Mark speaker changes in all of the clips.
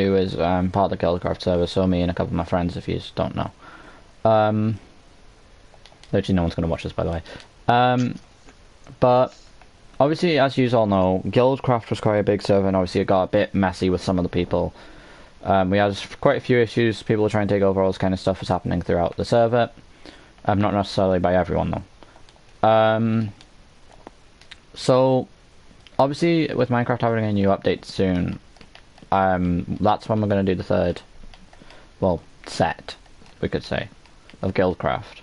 Speaker 1: who is part of the Guildcraft server, so me and a couple of my friends, if you don't know. Literally no one's going to watch this, by the way. But obviously, as you all know, Guildcraft was quite a big server, and obviously it got a bit messy with some of the people. We had quite a few issues. People were trying to take over, all this kind of stuff was happening throughout the server. Not necessarily by everyone, though. So, obviously, with Minecraft having a new update soon, that's when we're going to do the third, well, set, we could say, of Guildcraft.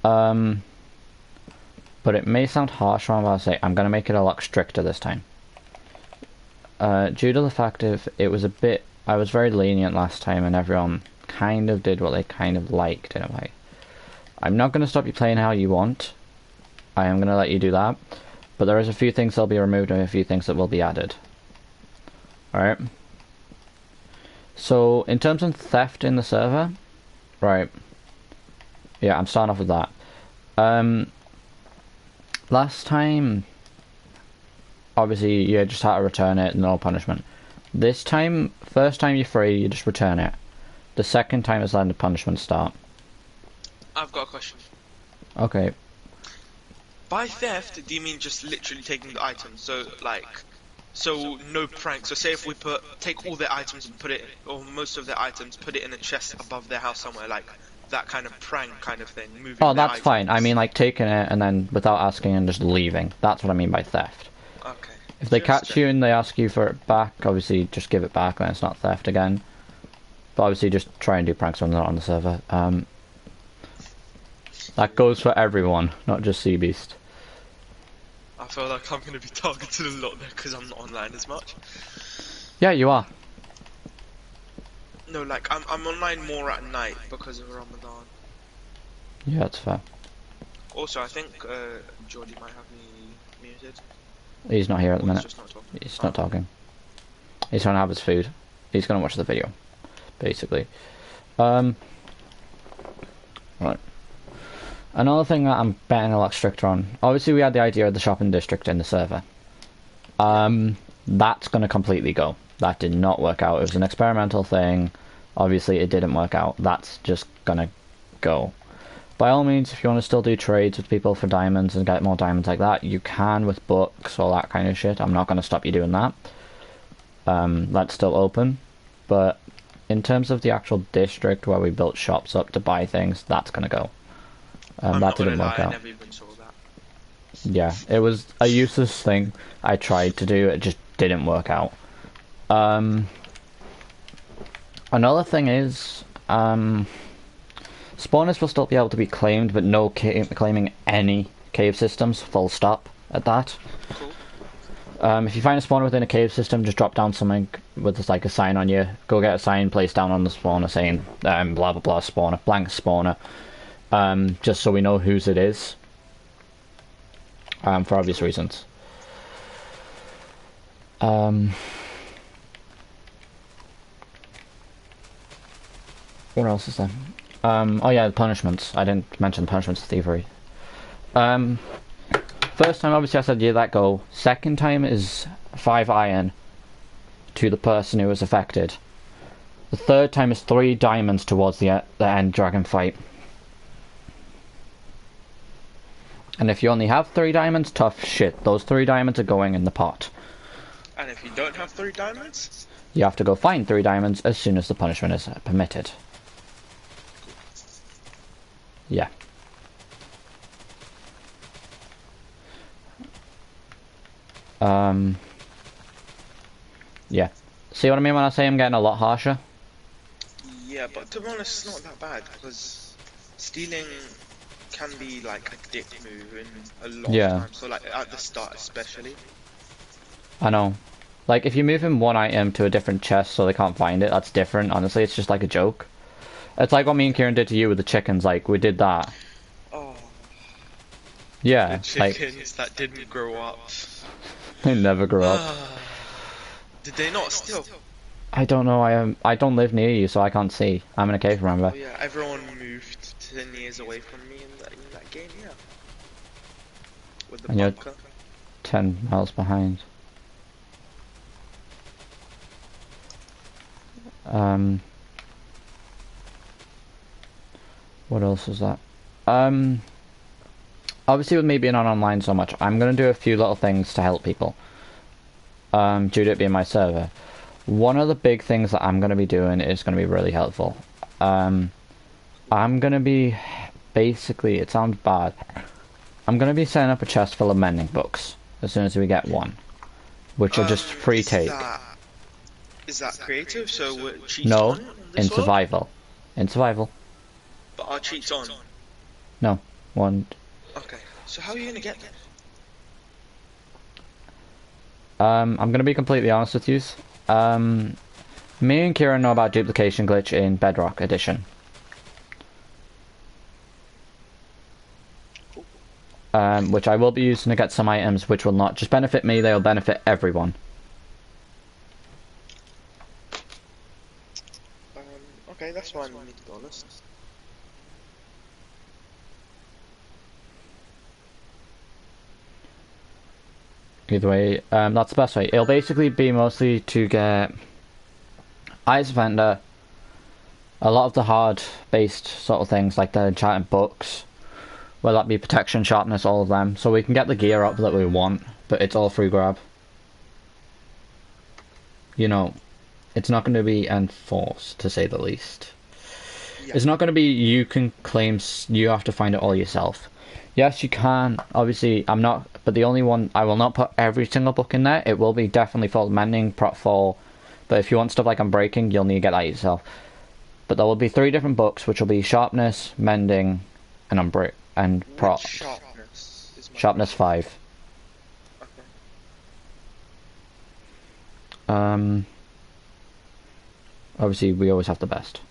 Speaker 1: But it may sound harsh when I'm about to say I'm going to make it a lot stricter this time. Due to the fact of it was a bit, I was very lenient last time and everyone kind of did what they kind of liked in a way. I'm not going to stop you playing how you want. I am going to let you do that. But there is a few things that'll be removed and a few things that will be added. Alright. So, in terms of theft in the server, right. Yeah, I'm starting off with that. Last time, obviously, you just had to return it, no punishment. This time, first time you're free, you just return it. The second time is letting the punishment start.
Speaker 2: I've got a question.
Speaker 1: Okay.
Speaker 2: By theft, do you mean just literally taking the items? So, like, so no prank. So say if we take all their items and put it, or most of their items, put it in a chest above their house somewhere, like that kind of prank kind of thing. Moving
Speaker 1: Oh,
Speaker 2: their
Speaker 1: that's fine. I mean, like, taking it and then without asking and just leaving. That's what I mean by theft.
Speaker 2: Okay.
Speaker 1: If they catch you and they ask you for it back, obviously just give it back, then it's not theft again. But obviously just try and do pranks when they're not on the server. That goes for everyone, not just Seabeast.
Speaker 2: I feel like I'm gonna be targeted a lot there because I'm not online as much.
Speaker 1: Yeah, you are.
Speaker 2: No, like I'm online more at night because of Ramadan.
Speaker 1: Yeah, that's fair.
Speaker 2: Also, I think Geordie might have me muted.
Speaker 1: He's not here at the minute.
Speaker 2: He's just not talking.
Speaker 1: He's not talking. He's trying to have his food. He's gonna watch the video, basically. Right. Another thing that I'm betting a lot stricter on. Obviously, we had the idea of the shopping district in the server. That's gonna completely go. That did not work out. It was an experimental thing. Obviously, it didn't work out. That's just gonna go. By all means, if you want to still do trades with people for diamonds and get more diamonds like that, you can with books, all that kind of shit. I'm not going to stop you doing that. That's still open. But in terms of the actual district where we built shops up to buy things, that's going to go. That didn't work out.
Speaker 2: I never even saw that.
Speaker 1: Yeah, it was a useless thing I tried to do. It just didn't work out. Another thing is... spawners will still be able to be claimed, but no claiming any cave systems, full stop at that.
Speaker 2: Cool.
Speaker 1: If you find a spawner within a cave system, just drop down something with like a sign on you. Go get a sign placed down on the spawner saying blah blah blah spawner, blank spawner. Just so we know whose it is. For obvious reasons. What else is there? Oh yeah, the punishments. I didn't mention the punishments of thievery. First time, obviously, I said yeah, let go. Second time is 5 iron to the person who was affected. The third time is 3 diamonds towards the end dragon fight. And if you only have 3 diamonds, tough shit. Those 3 diamonds are going in the pot.
Speaker 2: And if you don't have 3 diamonds?
Speaker 1: You have to go find 3 diamonds as soon as the punishment is permitted. Yeah. Yeah. See what I mean when I say I'm getting a lot harsher?
Speaker 2: Yeah, but to be honest, it's not that bad, because stealing can be like a dick move in a lot of times, so like at the start especially.
Speaker 1: I know. Like, if you're moving one item to a different chest so they can't find it, that's different. Honestly, it's just like a joke. It's like what me and Kieran did to you with the chickens, like, we did that.
Speaker 2: Oh.
Speaker 1: Yeah,
Speaker 2: the chickens that didn't grow up.
Speaker 1: They never grew up.
Speaker 2: Did they not still?
Speaker 1: I don't know, I don't live near you, so I can't see. I'm in a cave, remember?
Speaker 2: Oh yeah, everyone moved 10 years away from me in that game, yeah. With the
Speaker 1: and
Speaker 2: bunker.
Speaker 1: You're 10 miles behind. What else is that? Obviously with me being on online so much, I'm going to do a few little things to help people. Due to it being my server. One of the big things that I'm going to be doing is going to be really helpful. I'm going to be, basically, it sounds bad, I'm going to be setting up a chest full of mending books as soon as we get one. Which are just free take.
Speaker 2: Is that creative? So we're cheats
Speaker 1: No,
Speaker 2: on
Speaker 1: in
Speaker 2: this
Speaker 1: survival. In survival.
Speaker 2: But are cheats on?
Speaker 1: No. One.
Speaker 2: Okay. So how are you gonna get them?
Speaker 1: I'm gonna be completely honest with you. Me and Kieran know about duplication glitch in Bedrock Edition. Which I will be using to get some items which will not just benefit me, they'll benefit everyone.
Speaker 2: Okay, that's fine with me, to be honest.
Speaker 1: Either way, that's the best way. It'll basically be mostly to get Eyes of Ender, a lot of the hard-based sort of things like the enchanted books, whether that be protection, sharpness, all of them, so we can get the gear up that we want, but it's all free grab. You know, it's not going to be enforced, to say the least. Yeah. It's not going to be you can claim, you have to find it all yourself. Yes, you can. Obviously, I'm not, but the only one, I will not put every single book in there. It will be definitely for mending, prot 4. But if you want stuff like Unbreaking, you'll need to get that yourself. But there will be 3 different books, which will be sharpness, mending, and prot. Sharpness 5. Okay. Obviously, we always have the best.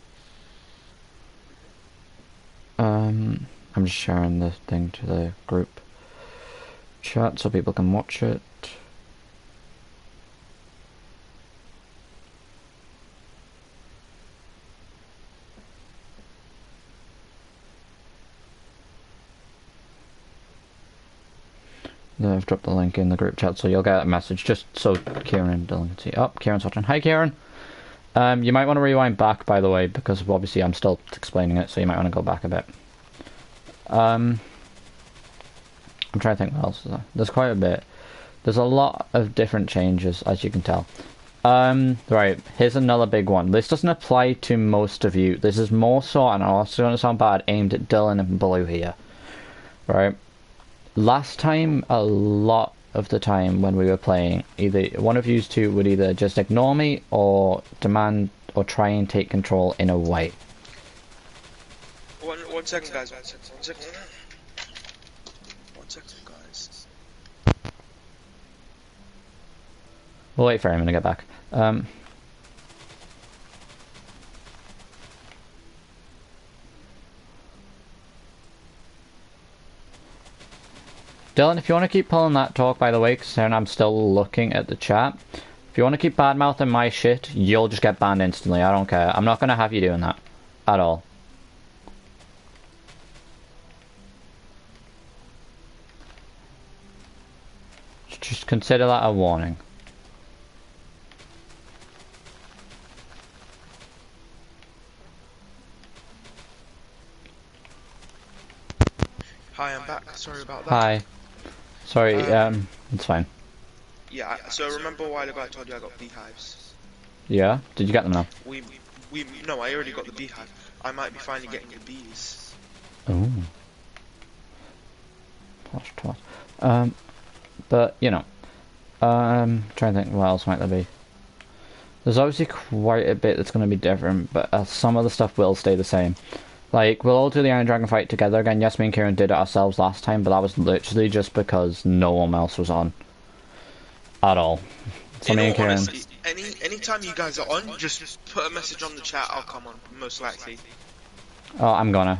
Speaker 1: I'm just sharing the thing to the group chat so people can watch it. I've dropped the link in the group chat, so you'll get a message just so Kieran and Dylan can see. Oh, Kieran's watching. Hi, Kieran. You might want to rewind back, by the way, because obviously I'm still explaining it, so you might want to go back a bit. I'm trying to think what else is there. There's quite a bit. There's a lot of different changes, as you can tell. Right, here's another big one. This doesn't apply to most of you. This is more so, and I'm also going to sound bad, aimed at Dylan and Blue here. Right? Last time, a lot of the time when we were playing, either one of you two would either just ignore me or demand or try and take control in a way.
Speaker 2: One second, guys. One second. One second, guys.
Speaker 1: We'll wait for him to get back. Dylan, if you want to keep pulling that talk, by the way, because I'm still looking at the chat. If you want to keep bad-mouthing my shit, you'll just get banned instantly. I don't care. I'm not going to have you doing that. At all. Just consider that a warning.
Speaker 2: Hi, I'm back. Sorry about that.
Speaker 1: Hi. Sorry, it's fine.
Speaker 2: Yeah, so remember a while ago I told you I got beehives?
Speaker 1: Yeah? Did you get them now?
Speaker 2: No, I already got the beehive. I might be finally getting the bees.
Speaker 1: Ooh. But, you know. Trying to think what else might there be. There's obviously quite a bit that's going to be different, but some of the stuff will stay the same. Like, we'll all do the Iron Dragon fight together again. Yes, me and Kieran did it ourselves last time, but that was literally just because no one else was on. At all. So me and Kieran...
Speaker 2: Honestly, anytime you guys are on, just put a message on the chat, I'll come on, most likely.
Speaker 1: Oh, I'm gonna.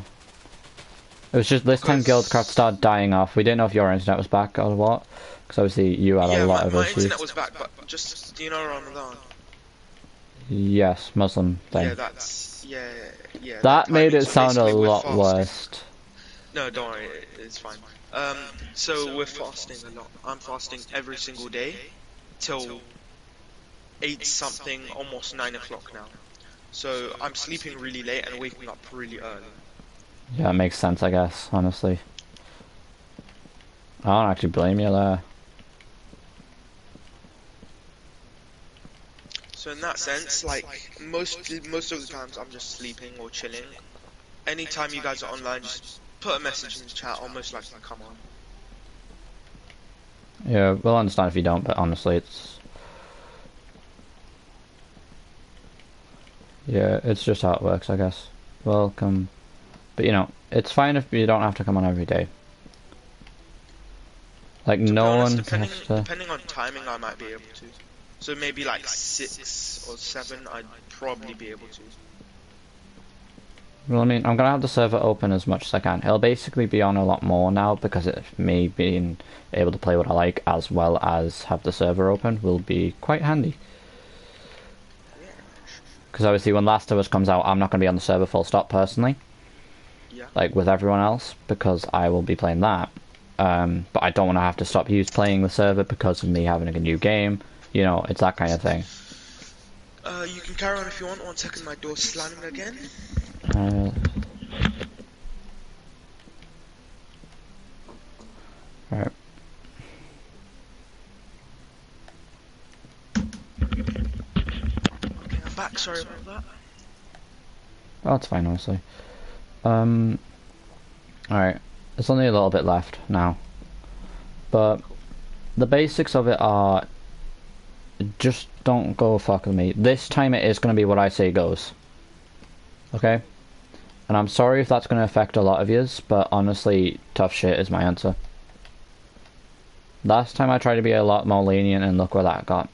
Speaker 1: It was just this time Guildcraft started dying off. We didn't know if your internet was back or what. Because obviously you had a lot of issues.
Speaker 2: Yeah, my internet was back, but just, you know, Ramadan.
Speaker 1: Yes, Muslim thing.
Speaker 2: Yeah, that's... Yeah.
Speaker 1: That made it sound a lot worse.
Speaker 2: No, don't worry, it's fine. So we're fasting a lot. I'm fasting every single day till 8 something, almost 9 o'clock now. So I'm sleeping really late and waking up really early.
Speaker 1: Yeah, it makes sense, I guess, honestly. I don't actually blame you there.
Speaker 2: So in that sense, like most of the times I'm just sleeping or chilling. Anytime you guys are online, just put a message in the chat. I'll most likely come on.
Speaker 1: Yeah, we'll understand if you don't, but honestly, it's... Yeah, it's just how it works, I guess. Welcome. But, you know, it's fine if you don't have to come on every day. Like,
Speaker 2: To be
Speaker 1: no
Speaker 2: honest,
Speaker 1: one has to...
Speaker 2: depending on timing, I might be able to. So maybe like 6 or 7, I'd probably be able to.
Speaker 1: Well, I mean, I'm gonna have the server open as much as I can. It'll basically be on a lot more now because it's me being able to play what I like as well as have the server open will be quite handy.
Speaker 2: Yeah.
Speaker 1: Because obviously when Last of Us comes out, I'm not going to be on the server full stop personally.
Speaker 2: Yeah.
Speaker 1: Like with everyone else, because I will be playing that. But I don't want to have to stop playing the server because of me having a new game. You know, it's that kind of thing.
Speaker 2: You can carry on if you want. 1 second, my door's slamming again.
Speaker 1: Alright.
Speaker 2: Okay, I'm back. Sorry about that.
Speaker 1: Oh, it's fine, honestly. Alright. There's only a little bit left now. But the basics of it are just don't go fuck with me. This time it is going to be what I say goes. Okay? And I'm sorry if that's going to affect a lot of yous, but honestly, tough shit is my answer. Last time I tried to be a lot more lenient and look where that got.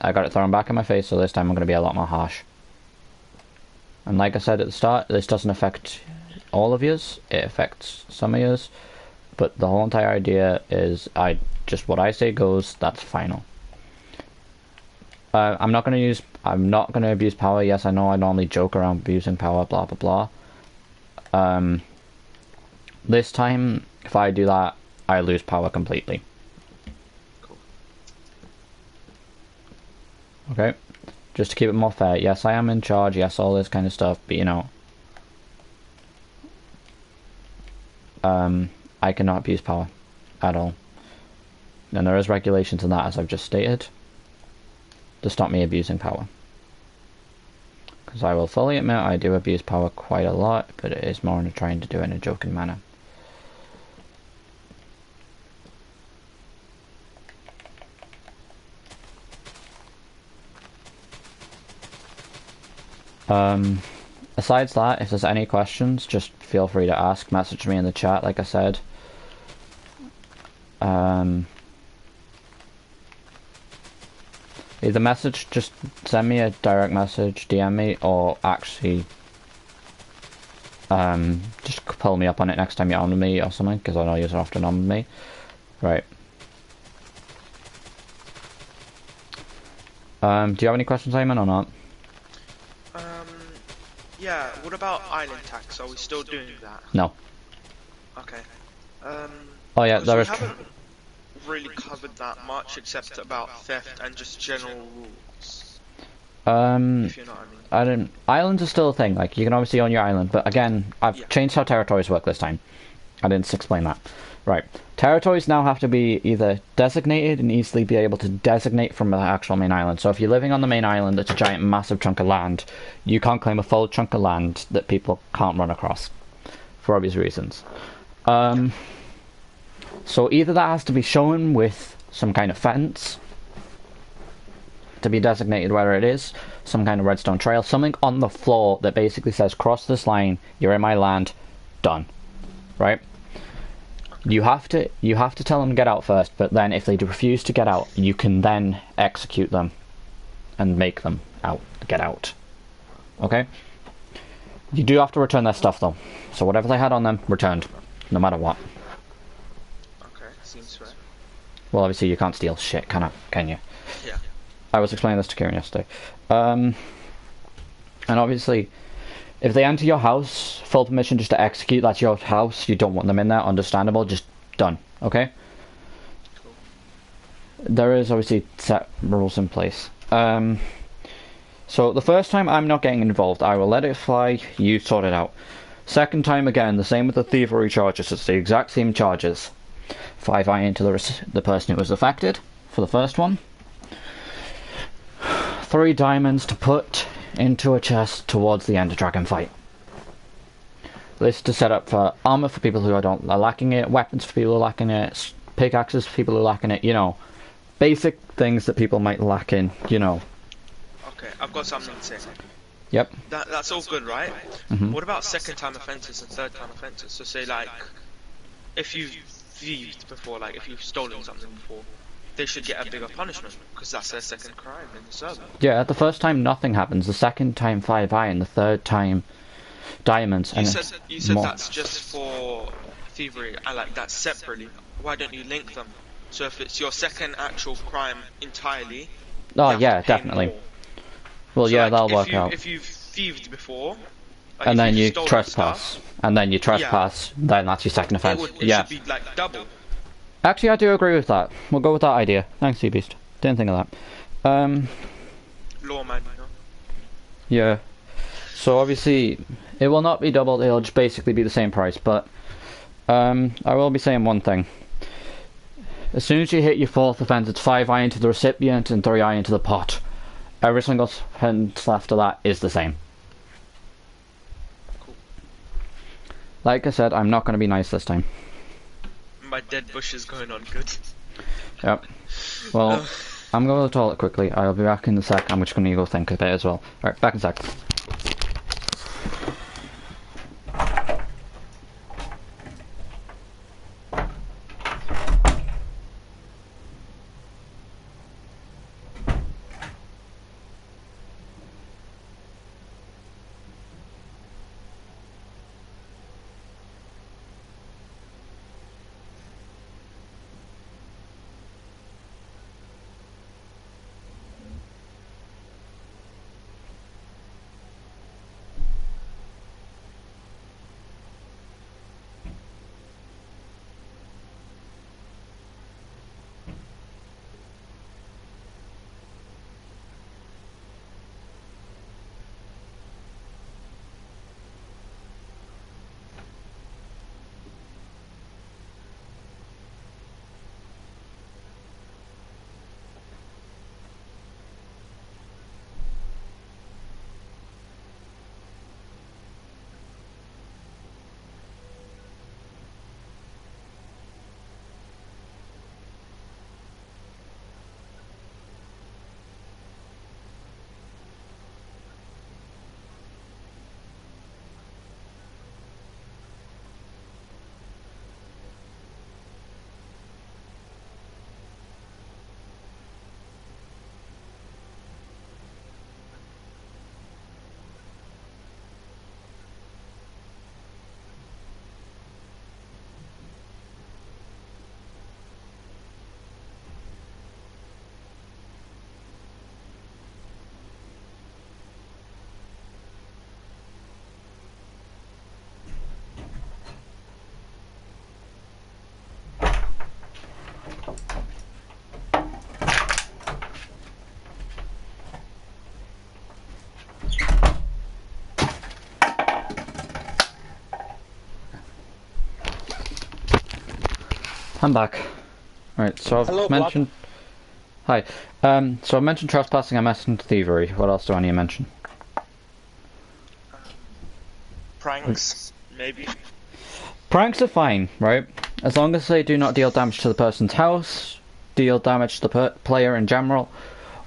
Speaker 1: I got it thrown back in my face, so this time I'm going to be a lot more harsh. And like I said at the start, this doesn't affect all of yous, it affects some of yous. But the whole entire idea is just what I say goes, that's final. I'm not going to abuse power. Yes, I know I normally joke around abusing power, blah blah blah. This time, if I do that, I lose power completely.
Speaker 2: Cool.
Speaker 1: Okay? Just to keep it more fair. Yes, I am in charge. Yes, all this kind of stuff. But, you know, I cannot abuse power at all. And there is regulations in that, as I've just stated, to stop me abusing power. Because I will fully admit I do abuse power quite a lot, but it is more in trying to do it in a joking manner. Besides that, if there's any questions, just feel free to ask. Message me in the chat, like I said. Either message, just send me a direct message, DM me, or actually just pull me up on it next time you're on with me or something, because I know you're often on with me. Right. Do you have any questions, Simon, or not?
Speaker 2: Yeah, what about island tax? Are we still doing that?
Speaker 1: No.
Speaker 2: Okay.
Speaker 1: Oh yeah,
Speaker 2: so
Speaker 1: there
Speaker 2: we
Speaker 1: is...
Speaker 2: haven't really covered that much, except about theft and just general rules. If you know what I mean.
Speaker 1: Islands are still a thing, like, you can obviously own your island, but again, I've changed how territories work this time. I didn't explain that. Right. Territories now have to be either designated and easily be able to designate from the actual main island. So if you're living on the main island that's a giant massive chunk of land, you can't claim a full chunk of land that people can't run across. For obvious reasons. So either that has to be shown with some kind of fence to be designated where it is, some kind of redstone trail, something on the floor that basically says cross this line, you're in my land, done. Right? You have to tell them to get out first, but then if they refuse to get out, you can then execute them and make them get out. Okay? You do have to return their stuff though. So whatever they had on them, returned. No matter what.
Speaker 2: Okay, seems fair.
Speaker 1: Well, obviously you can't steal shit, can you?
Speaker 2: Yeah.
Speaker 1: I was explaining this to Kieran yesterday. And obviously, if they enter your house, full permission just to execute, that's your house, you don't want them in there, understandable, just done, okay? Cool. There is obviously set rules in place. So the first time I'm not getting involved. I will let it fly. You sort it out. Second time again, the same with the thievery charges. It's the exact same charges. 5 iron to the person who was affected for the first one. 3 diamonds to put into a chest towards the Ender Dragon fight. This to set up for armor for people who are lacking it, weapons for people who are lacking it, pickaxes for people who are lacking it, you know. Basic things that people might lack in, you know.
Speaker 2: Okay, I've got something to say.
Speaker 1: Yep.
Speaker 2: That's all good, right?
Speaker 1: Mm-hmm.
Speaker 2: What about second time offences and third time offences? So say like, if you've thieved before, like if you've stolen something before, they should get a bigger punishment, because that's their second crime in the server.
Speaker 1: Yeah, the first time nothing happens, the second time 5 iron, the third time diamonds. And
Speaker 2: You said
Speaker 1: more.
Speaker 2: that's just for thievery, and like that's separately. Why don't you link them? So if it's your second actual crime entirely,
Speaker 1: Oh
Speaker 2: you have
Speaker 1: yeah,
Speaker 2: to pay
Speaker 1: definitely.
Speaker 2: more.
Speaker 1: Well,
Speaker 2: So,
Speaker 1: yeah,
Speaker 2: like,
Speaker 1: that'll
Speaker 2: if
Speaker 1: work
Speaker 2: you,
Speaker 1: out.
Speaker 2: If you've thieved before, like
Speaker 1: And
Speaker 2: if
Speaker 1: then
Speaker 2: you've
Speaker 1: you
Speaker 2: stolen
Speaker 1: trespass.
Speaker 2: stuff,
Speaker 1: And then you trespass, then that's your second offense.
Speaker 2: it
Speaker 1: Yeah.
Speaker 2: should be like double.
Speaker 1: Actually, I do agree with that. We'll go with that idea. Thanks, Seabeast. Didn't think of that.
Speaker 2: Lawman, you know.
Speaker 1: Yeah. So obviously, it will not be doubled. It'll just basically be the same price. But I will be saying one thing. As soon as you hit your 4th offense, it's 5 iron to the recipient and 3 iron to the pot. Every single offense after that is the same.
Speaker 2: Cool.
Speaker 1: Like I said, I'm not going to be nice this time.
Speaker 2: My dead bush is going on good.
Speaker 1: Yep. Well, I'm going to the toilet quickly. I'll be back in a sec. I'm just going to go think a bit as well. Alright, back in a sec. I'm back. Right, so I've
Speaker 3: Hello,
Speaker 1: mentioned... Hi. So I've mentioned trespassing, I mentioned thievery. What else do I need to mention?
Speaker 2: Pranks, maybe.
Speaker 1: Pranks are fine, right? As long as they do not deal damage to the person's house, deal damage to the player in general,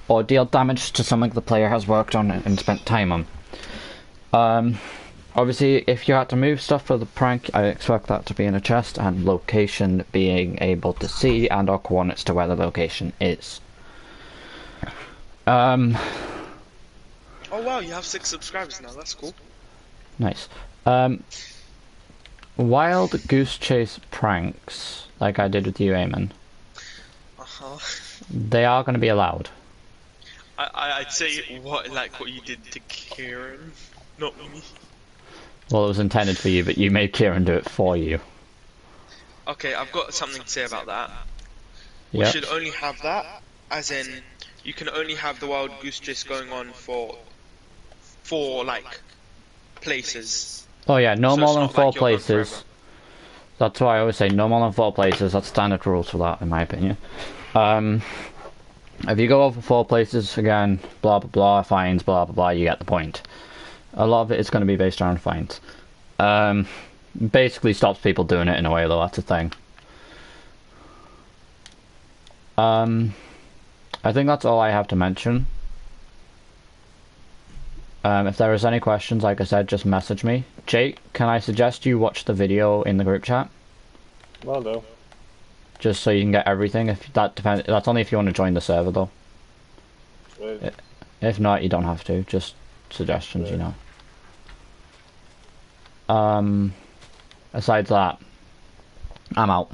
Speaker 1: or deal damage to something the player has worked on and spent time on. Obviously, if you had to move stuff for the prank, I expect that to be in a chest, and location being able to see, and our coordinates to where the location is.
Speaker 2: Oh wow, you have 6 subscribers now, that's cool.
Speaker 1: Nice. Wild Goose Chase pranks, like I did with you, Eamon, they are going to be allowed.
Speaker 2: I'd say what you did to Kieran, not me.
Speaker 1: Well, it was intended for you, but you made Kieran do it for you.
Speaker 2: Okay, I've got something to say about that. We
Speaker 1: Yep.
Speaker 2: should only have that, as in, you can only have the wild goose chase going on for 4 like places.
Speaker 1: Oh yeah, no
Speaker 2: So
Speaker 1: more
Speaker 2: it's
Speaker 1: than
Speaker 2: not
Speaker 1: 4
Speaker 2: like you're going
Speaker 1: places.
Speaker 2: forever.
Speaker 1: That's why I always say no more than 4 places. That's standard rules for that, in my opinion. If you go over 4 places again, blah blah blah, fines, blah blah blah, you get the point. A lot of it is going to be based around fines. Basically stops people doing it in a way, though. That's the thing. I think that's all I have to mention. If there is any questions, like I said, just message me. Jake, can I suggest you watch the video in the group chat?
Speaker 3: Well, no.
Speaker 1: Just so you can get everything. If that depends, that's only if you want to join the server, though.
Speaker 3: Right.
Speaker 1: If not, you don't have to. Just suggestions, you know. Besides that, I'm out.